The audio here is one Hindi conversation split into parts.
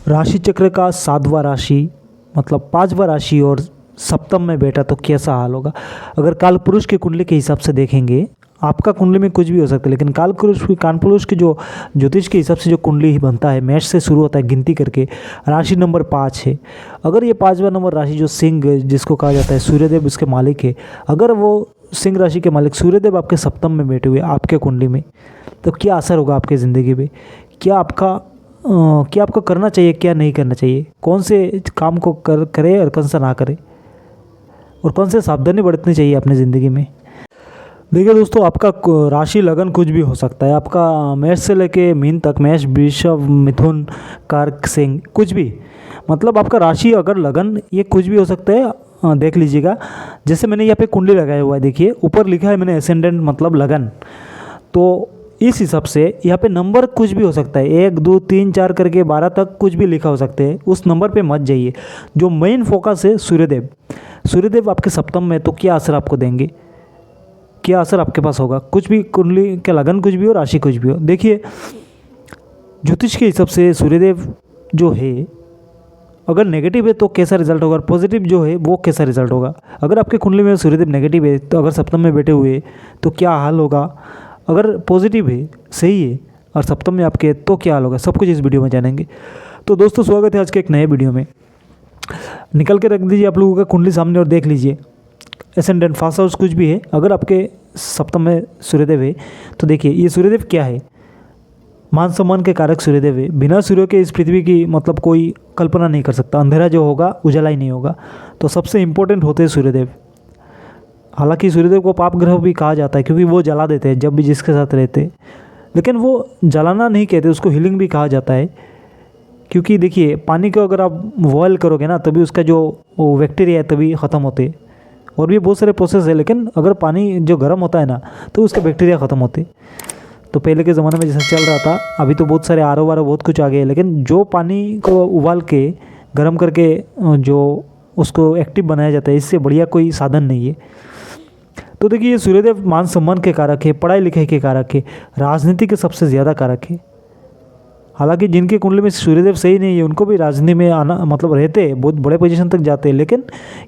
राशि चक्र का 7वां राशि मतलब 5वां राशि और सप्तम में बैठा तो कैसा हाल होगा। अगर कालपुरुष की कुंडली के हिसाब से देखेंगे, आपका कुंडली में कुछ भी हो सकता है, लेकिन कालपुरुष की जो ज्योतिष के हिसाब से जो कुंडली ही बनता है, मेष से शुरू होता है गिनती करके, राशि नंबर 5 है। अगर ये 5वां नंबर राशि जो सिंह जिसको कहा जाता है, सूर्यदेव उसके मालिक है, अगर वो सिंह राशि के मालिक सूर्यदेव आपके सप्तम में बैठे हुए आपके कुंडली में, तो क्या असर होगा आपकी ज़िंदगी में। क्या आपको करना चाहिए, क्या नहीं करना चाहिए, कौन से काम को करे और कौन सा ना करे, और कौन से सावधानी बरतनी चाहिए अपनी ज़िंदगी में। देखिए दोस्तों, आपका राशि लगन कुछ भी हो सकता है। आपका मेष से लेके मीन तक, मेष वृषभ मिथुन कर्क सिंह कुछ भी, मतलब आपका राशि अगर लगन ये कुछ भी हो सकता है। देख लीजिएगा, जैसे मैंने यहाँ पे कुंडली लगाया हुआ है, देखिए ऊपर लिखा है मैंने एसेंडेंट मतलब लगन, तो इस हिसाब से यहाँ पे नंबर कुछ भी हो सकता है, 1 2 3 4 करके 12 तक कुछ भी लिखा हो सकते हैं। उस नंबर पे मत जाइए। जो मेन फोकस है सूर्यदेव आपके सप्तम में, तो क्या असर आपको देंगे, क्या असर आपके पास होगा। कुछ भी कुंडली के लगन कुछ भी हो, राशि कुछ भी हो, देखिए ज्योतिष के हिसाब से सूर्यदेव जो है अगर नेगेटिव है तो कैसा रिजल्ट होगा, और पॉजिटिव जो है वो कैसा रिजल्ट होगा। अगर आपके कुंडली में सूर्यदेव नेगेटिव है, तो अगर सप्तम में बैठे हुए तो क्या हाल होगा। अगर पॉजिटिव है, सही है, और सप्तम में आपके, तो क्या हाल होगा, सब कुछ इस वीडियो में जानेंगे। तो दोस्तों स्वागत है आज के एक नए वीडियो में। निकल के रख दीजिए आप लोगों का कुंडली सामने और देख लीजिए एसेंडेंट फास्ट हाउस कुछ भी है। अगर आपके सप्तम में सूर्यदेव है तो देखिए ये सूर्यदेव क्या है, मान सम्मान के कारक सूर्यदेव है। बिना सूर्य के इस पृथ्वी की मतलब कोई कल्पना नहीं कर सकता। अंधेरा जो होगा उजाला ही नहीं होगा। तो सबसे इम्पोर्टेंट होते हैं सूर्यदेव। हालांकि सूर्यदेव को पाप ग्रह भी कहा जाता है, क्योंकि वो जला देते हैं जब भी जिसके साथ रहते हैं, लेकिन वो जलाना नहीं कहते, उसको हीलिंग भी कहा जाता है। क्योंकि देखिए पानी को अगर आप बॉयल करोगे ना, तभी उसका जो बैक्टीरिया है तभी ख़त्म होते हैं। और भी बहुत सारे प्रोसेस है, लेकिन अगर पानी जो गर्म होता है ना, तो उसके बैक्टीरिया ख़त्म होते। तो पहले के ज़माने में जैसा चल रहा था, अभी तो बहुत सारे आर ओ बहुत कुछ आ गए, लेकिन जो पानी को उबाल के गर्म करके जो उसको एक्टिव बनाया जाता है, इससे बढ़िया कोई साधन नहीं है। तो देखिए ये सूर्यदेव मान सम्मान के कारक है, पढ़ाई लिखाई के कारक है, राजनीति के सबसे ज़्यादा कारक है। हालांकि जिनके कुंडली में सूर्यदेव सही नहीं है, उनको भी राजनीति में आना मतलब रहते हैं, बहुत बड़े पोजीशन तक जाते हैं, लेकिन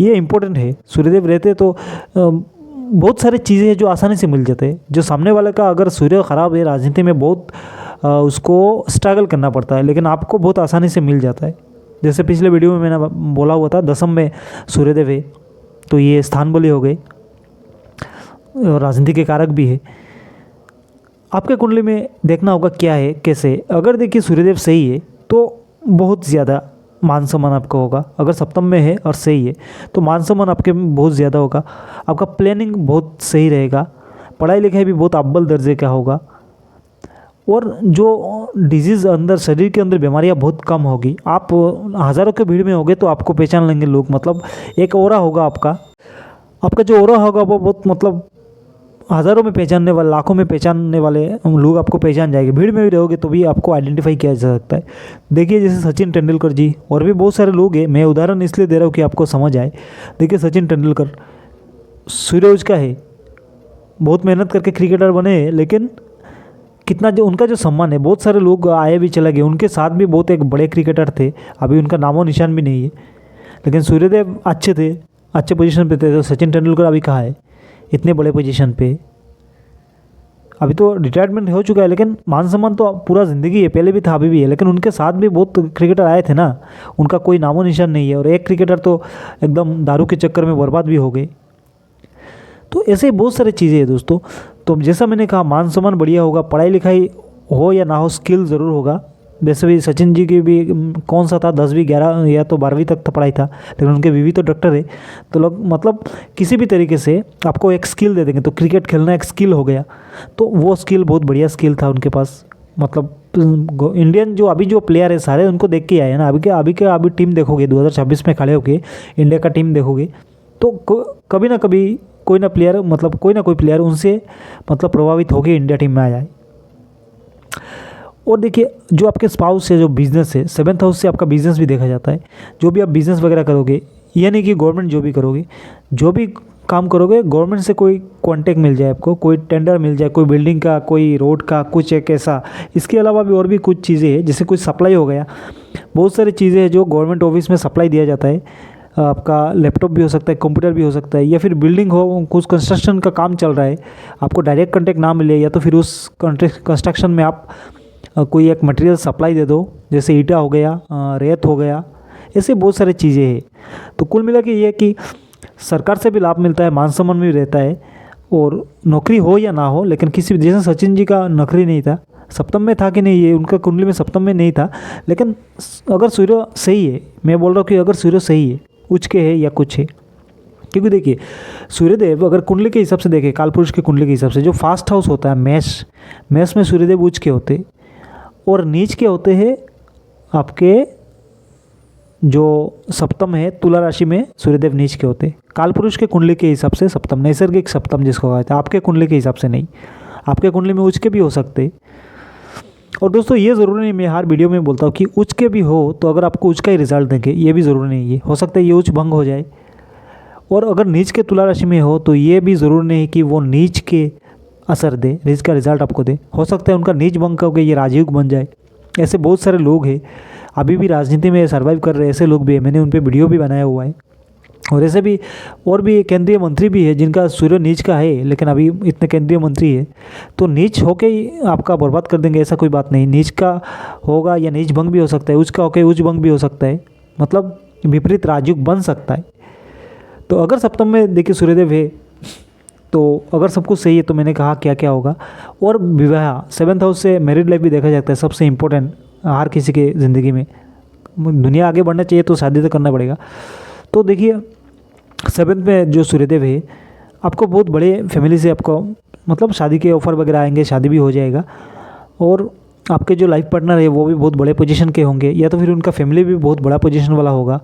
ये इंपॉर्टेंट है। सूर्यदेव रहते तो बहुत सारी चीज़ें हैं जो आसानी से मिल जाते हैं। जो सामने वाले का अगर सूर्य खराब है, राजनीति में बहुत उसको स्ट्रगल करना पड़ता है, लेकिन आपको बहुत आसानी से मिल जाता है। जैसे पिछले वीडियो में मैंने बोला हुआ था, दसम में सूर्यदेव है तो ये स्थान बली हो गए और राजनीति के कारक भी है। आपके कुंडली में देखना होगा क्या है कैसे। अगर देखिए सूर्यदेव सही है तो बहुत ज़्यादा मान सम्मान आपका होगा। अगर सप्तम में है और सही है तो मान सम्मान आपके बहुत ज़्यादा होगा। आपका प्लानिंग बहुत सही रहेगा, पढ़ाई लिखाई भी बहुत अव्वल दर्जे का होगा, और जो डिजीज़ अंदर शरीर के अंदर बीमारियां बहुत कम होगी। आप हज़ारों के भीड़ में होगे तो आपको पहचान लेंगे लोग, मतलब एक ओरा होगा आपका जो ओरा होगा वो बहुत मतलब हज़ारों में पहचानने वाले, लाखों में पहचानने वाले लोग आपको पहचान जाएंगे। भीड़ में भी रहोगे तो भी आपको आइडेंटिफाई किया जा सकता है। देखिए जैसे सचिन तेंदुलकर जी और भी बहुत सारे लोग हैं, मैं उदाहरण इसलिए दे रहा हूँ कि आपको समझ आए। देखिए सचिन तेंदुलकर सूर्य का है, बहुत मेहनत करके क्रिकेटर बने हैं, लेकिन कितना जो उनका जो सम्मान है, बहुत सारे लोग आए भी चले गए, उनके साथ भी बहुत एक बड़े क्रिकेटर थे, अभी उनका नामो निशान भी नहीं है। लेकिन सूर्यदेव अच्छे थे, अच्छे पोजीशन पे थे। तो सचिन तेंदुलकर अभी कहाँ है इतने बड़े पोजीशन पे, अभी तो रिटायरमेंट हो चुका है, लेकिन मान सम्मान तो पूरा ज़िंदगी है, पहले भी था अभी भी है। लेकिन उनके साथ भी बहुत क्रिकेटर आए थे ना, उनका कोई नामो निशान नहीं है। और एक क्रिकेटर तो एकदम दारू के चक्कर में बर्बाद भी हो गए। तो ऐसे बहुत सारी चीज़ें हैं दोस्तों। तो जैसा मैंने कहा, मान सम्मान बढ़िया होगा, पढ़ाई लिखाई हो या ना हो, स्किल ज़रूर होगा। वैसे भी सचिन जी की भी कौन सा था, 10वीं 11 या तो 12वीं तक तो पढ़ाई था, लेकिन उनके बीवी तो डॉक्टर है। तो लोग मतलब किसी भी तरीके से आपको एक स्किल दे देंगे। तो क्रिकेट खेलना एक स्किल हो गया, तो वो स्किल बहुत बढ़िया स्किल था उनके पास। मतलब इंडियन जो अभी जो प्लेयर है सारे उनको देख के आए हैं ना। अभी टीम देखोगे 2026 में खड़े होके इंडिया का टीम देखोगे, तो कभी ना कभी कोई ना कोई प्लेयर उनसे मतलब प्रभावित होकर इंडिया टीम में आ जाए। और देखिए जो आपके स्पाउस है, जो बिज़नेस है, 7th हाउस से आपका बिज़नेस भी देखा जाता है। जो भी आप बिज़नेस वगैरह करोगे, यानी कि गवर्नमेंट जो भी करोगे, जो भी काम करोगे, गवर्नमेंट से कोई कॉन्टेक्ट मिल जाए आपको, कोई टेंडर मिल जाए, कोई बिल्डिंग का, कोई रोड का, कुछ एक ऐसा। इसके अलावा भी और भी कुछ चीज़ें हैं, जैसे कुछ सप्लाई हो गया, बहुत सारी चीज़ें हैं जो गवर्नमेंट ऑफिस में सप्लाई दिया जाता है। आपका लैपटॉप भी हो सकता है, कंप्यूटर भी हो सकता है, या फिर बिल्डिंग हो, कुछ कंस्ट्रक्शन का काम चल रहा है, आपको डायरेक्ट कॉन्टेक्ट ना मिले, या तो फिर उस कंस्ट्रक्शन में आप कोई एक मटेरियल सप्लाई दे दो, जैसे ईटा हो गया, रेत हो गया, ऐसे बहुत सारी चीज़ें हैं। तो कुल मिला के ये है कि सरकार से भी लाभ मिलता है, मान सम्मान भी रहता है, और नौकरी हो या ना हो, लेकिन किसी भी, जैसे सचिन जी का नौकरी नहीं था, सप्तम में था कि नहीं, ये उनका कुंडली में सप्तम में नहीं था, लेकिन अगर सूर्य सही है, मैं बोल रहा हूँ कि अगर सूर्य सही है, उच्च के है या कुछ है, क्योंकि देखिए सूर्यदेव अगर कुंडली के हिसाब से देखें, कालपुरुष के कुंडली के हिसाब से, जो फास्ट हाउस होता है मेष में सूर्यदेव उच्च के होते और नीच के होते हैं आपके जो सप्तम है, तुला राशि में सूर्यदेव नीच के होते। कालपुरुष के कुंडली के हिसाब से सप्तम, नैसर्गिक सप्तम जिसको कहते हैं, आपके कुंडली के हिसाब से नहीं, आपके कुंडली में उच्च के भी हो सकते। और दोस्तों ये ज़रूरी नहीं, मैं हर वीडियो में बोलता हूँ कि उच्च के भी हो तो अगर आपको उच्च का ही रिजल्ट देंगे, ये भी ज़रूरी नहीं है, हो सकता है ये उच्च भंग हो जाए। और अगर नीच के तुला राशि में हो तो ये भी ज़रूरी नहीं कि वो नीच के असर दे, नीच का रिजल्ट आपको दे, हो सकता है उनका नीच भंग करके ये राजयोग बन जाए। ऐसे बहुत सारे लोग हैं अभी भी राजनीति में सर्वाइव कर रहे हैं, ऐसे लोग भी हैं, मैंने उन पर वीडियो भी बनाया हुआ है। और ऐसे भी और भी केंद्रीय मंत्री भी है जिनका सूर्य नीच का है, लेकिन अभी इतने केंद्रीय मंत्री है, तो नीच होके ही आपका बर्बाद कर देंगे ऐसा कोई बात नहीं। नीच का होगा या नीच भंग भी हो सकता है, उच्च का होके उच्च भंग भी हो सकता है, मतलब विपरीत राजयोग बन सकता है। तो अगर सप्तम में देखिए सूर्यदेव है, तो अगर सब कुछ सही है तो मैंने कहा क्या क्या होगा। और विवाह 7th हाउस से मैरिड लाइफ भी देखा जाता है, सबसे इम्पोर्टेंट हर किसी के ज़िंदगी में, दुनिया आगे बढ़ना चाहिए तो शादी तो करना पड़ेगा। तो देखिए 7th में जो सूर्यदेव है, आपको बहुत बड़े फैमिली से आपको मतलब शादी के ऑफ़र वगैरह आएंगे, शादी भी हो जाएगा। और आपके जो लाइफ पार्टनर है वो भी बहुत बड़े पोजीशन के होंगे, या तो फिर उनका फैमिली भी बहुत बड़ा पोजीशन वाला होगा।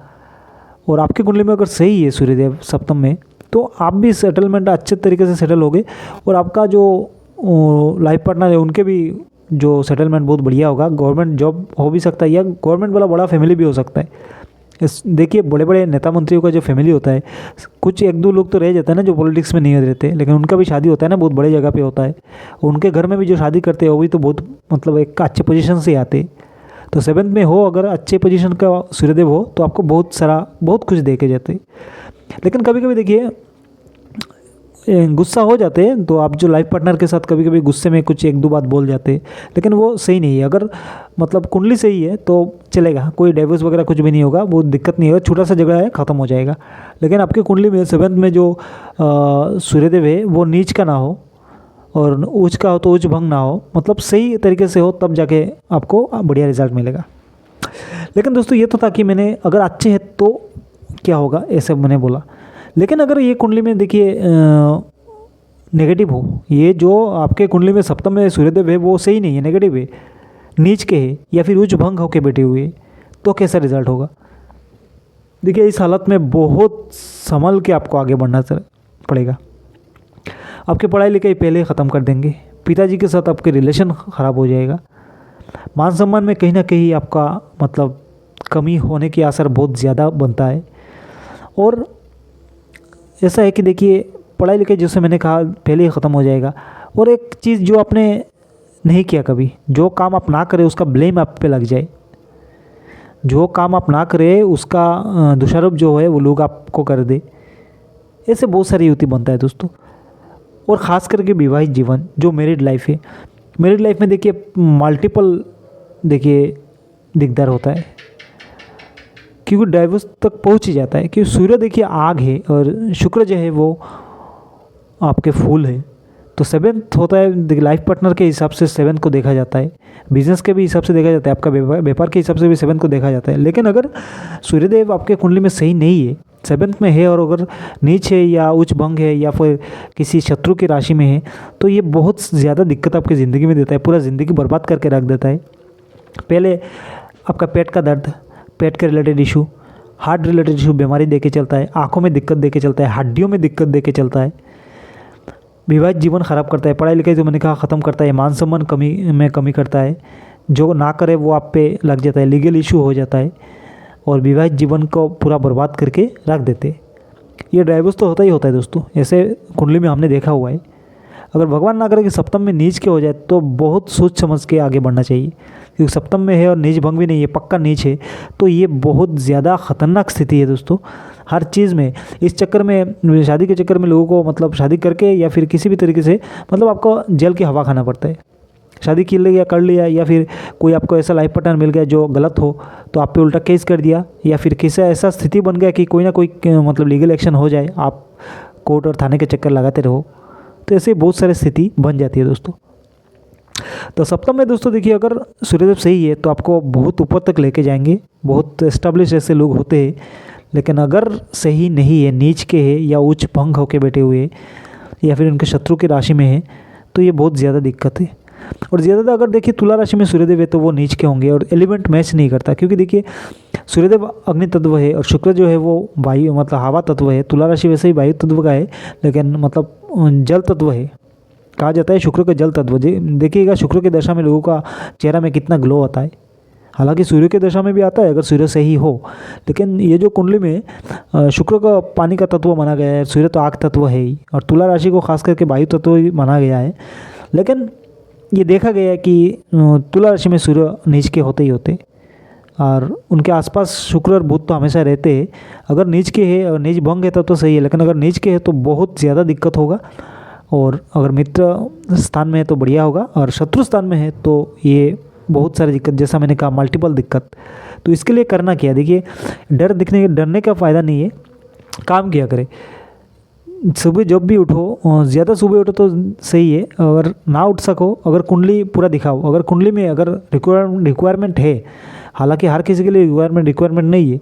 और आपकी कुंडली में अगर सही है सूर्यदेव सप्तम में, तो आप भी सेटलमेंट अच्छे तरीके से सेटल होगे, और आपका जो लाइफ पार्टनर है उनके भी जो सेटलमेंट बहुत बढ़िया होगा। गवर्नमेंट जॉब हो भी सकता है, या गवर्नमेंट वाला बड़ा फैमिली भी हो सकता है। देखिए बड़े बड़े नेता मंत्रियों का जो फैमिली होता है, कुछ एक दो लोग तो रह जाते हैं ना जो पॉलिटिक्स में नहीं रहते, लेकिन उनका भी शादी होता है ना बहुत बड़े जगह पे होता है। उनके घर में भी जो शादी करते हैं वो भी तो बहुत मतलब एक अच्छे पोजीशन से आते। तो 7th में हो अगर अच्छे पोजीशन का सूर्यदेव हो तो आपको बहुत कुछ दे के जाते। लेकिन कभी कभी देखिए गुस्सा हो जाते हैं, तो आप जो लाइफ पार्टनर के साथ कभी कभी गुस्से में कुछ एक दो बात बोल जाते हैं, लेकिन वो सही नहीं है। अगर मतलब कुंडली सही है तो चलेगा, कोई डाइवोर्स वगैरह कुछ भी नहीं होगा, वो दिक्कत नहीं होगा, छोटा सा झगड़ा है ख़त्म हो जाएगा। लेकिन आपकी कुंडली में 7th में जो सूर्यदेव है वो नीच का ना हो, और उच्च का हो तो उच्च भंग ना हो, मतलब सही तरीके से हो, तब जाके आपको बढ़िया रिजल्ट मिलेगा। लेकिन दोस्तों ये तो था कि मैंने अगर अच्छे हैं तो क्या होगा ऐसे मैंने बोला। लेकिन अगर ये कुंडली में देखिए नेगेटिव हो, ये जो आपके कुंडली में सप्तम में सूर्यदेव है वो सही नहीं है, नेगेटिव है, नीच के है, या फिर उच्च भंग होके बैठे हुए, तो कैसा रिजल्ट होगा। देखिए इस हालत में बहुत संभल के आपको आगे बढ़ना पड़ेगा। आपकी पढ़ाई लिखाई पहले ख़त्म कर देंगे, पिताजी के साथ आपके रिलेशन ख़राब हो जाएगा, मान सम्मान में कहीं ना कहीं आपका मतलब कमी होने की असर बहुत ज़्यादा बनता है। और ऐसा है कि देखिए पढ़ाई लिखाई जैसे मैंने कहा पहले ही ख़त्म हो जाएगा। और एक चीज़ जो आपने नहीं किया, कभी जो काम आप ना करें उसका ब्लेम आप पे लग जाए, जो काम आप ना करें उसका दोषारोप जो है वो लोग आपको कर दे, ऐसे बहुत सारी युक्ति बनता है दोस्तों। और ख़ास करके विवाहित जीवन जो मैरिड लाइफ है, मैरिड लाइफ में देखिए मल्टीपल देखिए दिकदार होता है, क्योंकि डाइवोर्स तक पहुंच ही जाता है। क्योंकि सूर्य देखिए आग है और शुक्र जो है वो आपके फूल है। तो 7th होता है लाइफ पार्टनर के हिसाब से 7th को देखा जाता है, बिजनेस के भी हिसाब से देखा जाता है, आपका व्यापार के हिसाब से भी 7th को देखा जाता है। लेकिन अगर सूर्यदेव आपके कुंडली में सही नहीं है, 7th में है, और अगर नीच है या उच्च भंग है या फिर किसी शत्रु की राशि में है, तो ये बहुत ज़्यादा दिक्कत आपकी ज़िंदगी में देता है, पूरा ज़िंदगी बर्बाद करके रख देता है। पहले आपका पेट का दर्द, पेट के related issue, heart related issue बीमारी देके चलता है, आंखों में दिक्कत देके चलता है, हड्डियों में दिक्कत देके चलता है, विवाहित जीवन ख़राब करता है, पढ़ाई लिखाई जो मैंने कहा ख़त्म करता है, मान सम्मान कमी करता है, जो ना करे वो आप पे लग जाता है, लीगल इशू हो जाता है, और विवाहित जीवन को पूरा बर्बाद करके रख देते। ये डाइवोर्स तो होता ही होता है दोस्तों, ऐसे कुंडली में हमने देखा हुआ है। अगर भगवान ना करे कि सप्तम में नीच के हो जाए तो बहुत सोच समझ के आगे बढ़ना चाहिए, क्योंकि सप्तम में है और नीच भंग भी नहीं है, पक्का नीच है, तो ये बहुत ज़्यादा खतरनाक स्थिति है दोस्तों। हर चीज़ में इस चक्कर में, शादी के चक्कर में लोगों को मतलब शादी करके या फिर किसी भी तरीके से मतलब आपको जेल की हवा खाना पड़ता है। शादी कर लिया या फिर कोई आपको ऐसा लाइफ पार्टनर मिल गया जो गलत हो तो आप पे उल्टा केस कर दिया, या फिर किसी ऐसा स्थिति बन गया कि कोई ना कोई मतलब लीगल एक्शन हो जाए, आप कोर्ट और थाने के चक्कर लगाते रहो, तो ऐसे बहुत सारी स्थिति बन जाती है दोस्तों। तो सप्तम में दोस्तों देखिए, अगर सूर्यदेव सही है तो आपको बहुत ऊपर तक लेके जाएंगे, बहुत एस्टेब्लिश ऐसे लोग होते हैं। लेकिन अगर सही नहीं है, नीच के है या उच्च भंग होके बैठे हुए या फिर उनके शत्रु की राशि में है, तो ये बहुत ज़्यादा दिक्कत है। और ज़्यादातर अगर देखिए तुला राशि में सूर्यदेव है तो वो नीच के होंगे और एलिमेंट मैच नहीं करता, क्योंकि देखिए सूर्यदेव अग्नि तत्व है और शुक्र जो है वो वायु मतलब हवा तत्व है। तुला राशि वैसे ही वायु तत्व का है, लेकिन मतलब जल तत्व है। कहा जाता है शुक्र का जल तत्व। देखिएगा शुक्र की दशा में लोगों का चेहरा में कितना ग्लो आता है, हालांकि सूर्य की दशा में भी आता है अगर सूर्य सही हो, लेकिन ये जो कुंडली में शुक्र का पानी का तत्व माना गया है, सूर्य तो आग तत्व है ही, और तुला राशि को खास करके वायु तत्व ही माना गया है। लेकिन ये देखा गया है कि तुला राशि में सूर्य नीच के होते ही होते, और उनके आसपास शुक्र और बुध तो हमेशा रहते हैं। अगर नीच के है और नीच भंग है तब तो सही है, लेकिन अगर नीच के है तो बहुत ज़्यादा दिक्कत होगा। और अगर मित्र स्थान में है तो बढ़िया होगा, और शत्रु स्थान में है तो ये बहुत सारी दिक्कत, जैसा मैंने कहा मल्टीपल दिक्कत। तो इसके लिए करना क्या, देखिए डरने का फ़ायदा नहीं है, काम किया करें। सुबह जब भी उठो, ज़्यादा सुबह उठो तो सही है, अगर ना उठ सको अगर कुंडली पूरा दिखाओ। अगर कुंडली में अगर रिक्वायरमेंट है, हालांकि हर किसी के लिए रिक्वायरमेंट नहीं है,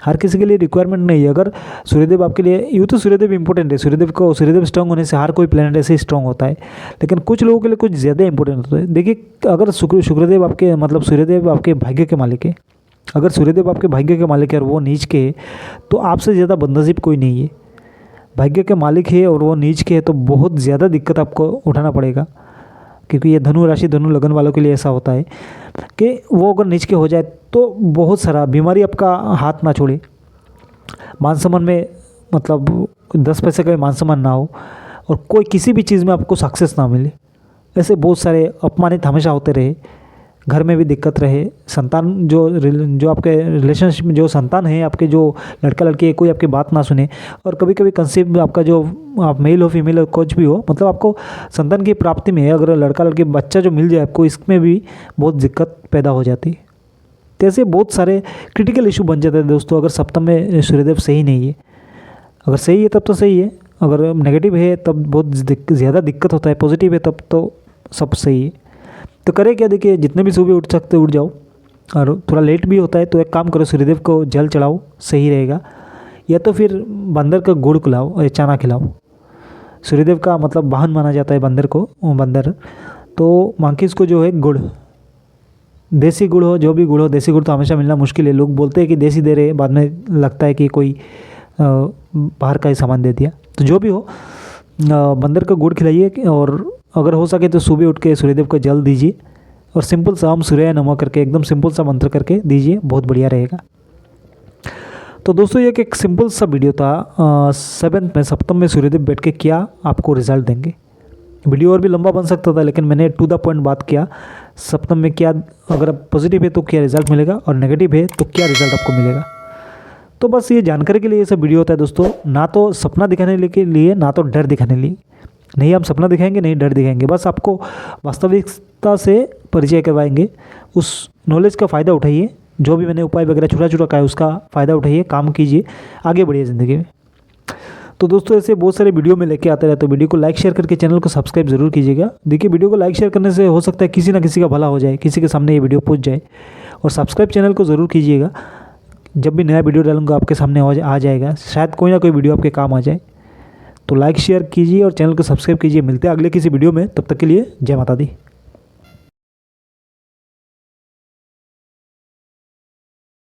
हर किसी के लिए रिक्वायरमेंट नहीं है। अगर सूर्यदेव आपके लिए, यूँ तो सूर्यदेव इंपॉर्टेंट है, सूर्यदेव स्ट्रांग होने से हर कोई प्लेनेट ऐसे ही स्ट्रांग होता है, लेकिन कुछ लोगों के लिए कुछ ज़्यादा इंपॉर्टेंट होता है। देखिए अगर सूर्यदेव आपके भाग्य के मालिक है, अगर सूर्यदेव आपके भाग्य के मालिक है और वो नीच के है तो आपसे ज़्यादा बदनसीब कोई नहीं है। भाग्य के मालिक है और वो नीच के है तो बहुत ज़्यादा दिक्कत आपको उठाना पड़ेगा, क्योंकि ये धनु राशि धनु लगन वालों के लिए ऐसा होता है कि वो अगर नीच के हो जाए तो बहुत सारा बीमारी आपका हाथ ना छोड़े, मान सम्मान में मतलब 10 पैसे का भी मान सम्मान ना हो, और कोई किसी भी चीज़ में आपको सक्सेस ना मिले, ऐसे बहुत सारे अपमानित हमेशा होते रहे, घर में भी दिक्कत रहे, संतान जो आपके रिलेशनशिप में जो संतान है आपके, जो लड़का लड़की है, कोई आपकी बात ना सुने, और कभी कभी कंसीव में आपका जो आप मेल हो फीमेल हो कुछ भी हो, मतलब आपको संतान की प्राप्ति में अगर लड़का लड़की बच्चा जो मिल जाए आपको, इसमें भी बहुत दिक्कत पैदा हो जाती है। तो ऐसे बहुत सारे क्रिटिकल इशू बन जाते हैं दोस्तों, अगर सप्तम में सूर्यदेव सही नहीं है। अगर सही है तब तो सही है, अगर नेगेटिव है तब बहुत ज़्यादा दिक्कत होता है, पॉजिटिव है तब तो सब सही है। तो करें क्या, देखिए जितने भी सुबह उठ सकते उठ जाओ, और थोड़ा लेट भी होता है तो एक काम करो, सूर्यदेव को जल चढ़ाओ, सही रहेगा, या तो फिर बंदर का गुड़ खिलाओ या चना खिलाओ। सूर्यदेव का मतलब वाहन माना जाता है बंदर, तो मंकीज को जो है गुड़, देसी गुड़ हो, जो भी गुड़ हो, देसी गुड़ तो हमेशा मिलना मुश्किल है। लोग बोलते हैं कि देसी दे रहे, बाद में लगता है कि कोई बाहर का ही सामान दे दिया। तो जो भी हो, बंदर का गुड़ खिलाइए, और अगर हो सके तो सुबह उठ के सूर्यदेव को जल दीजिए, और सिंपल सा ओम सूर्याय नमः करके एकदम सिंपल सा मंत्र करके दीजिए, बहुत बढ़िया रहेगा। तो दोस्तों ये एक सिंपल सा वीडियो था, 7th में सप्तम में सूर्यदेव बैठ के क्या आपको रिजल्ट देंगे। वीडियो और भी लंबा बन सकता था, लेकिन मैंने टू द पॉइंट बात किया, सप्तम में क्या अगर पॉजिटिव है तो क्या रिजल्ट मिलेगा, और नेगेटिव है तो क्या रिजल्ट आपको मिलेगा। तो बस ये जानकारी के लिए ये सब वीडियो होता है दोस्तों, ना तो सपना दिखाने के लिए ना तो डर दिखाने के लिए। नहीं हम सपना दिखाएंगे, नहीं डर दिखाएंगे, बस आपको वास्तविकता से परिचय करवाएंगे। उस नॉलेज का फ़ायदा उठाइए, जो भी मैंने उपाय वगैरह छोटा कहा है उसका फ़ायदा उठाइए, काम कीजिए, आगे बढ़िए ज़िंदगी में। तो दोस्तों ऐसे बहुत सारे वीडियो में लेके आते रहते, तो वीडियो को लाइक शेयर करके चैनल को सब्सक्राइब जरूर कीजिएगा। देखिए वीडियो को लाइक शेयर करने से हो सकता है किसी ना किसी का भला हो जाए, किसी के सामने ये वीडियो पहुँच जाए, और सब्सक्राइब चैनल को ज़रूर कीजिएगा। जब भी नया वीडियो डालूंगा आपके सामने आ जाएगा, शायद कोई ना कोई वीडियो आपके काम आ जाए। तो लाइक शेयर कीजिए और चैनल को सब्सक्राइब कीजिए। मिलते हैं अगले किसी वीडियो में, तब तक के लिए जय माता दी।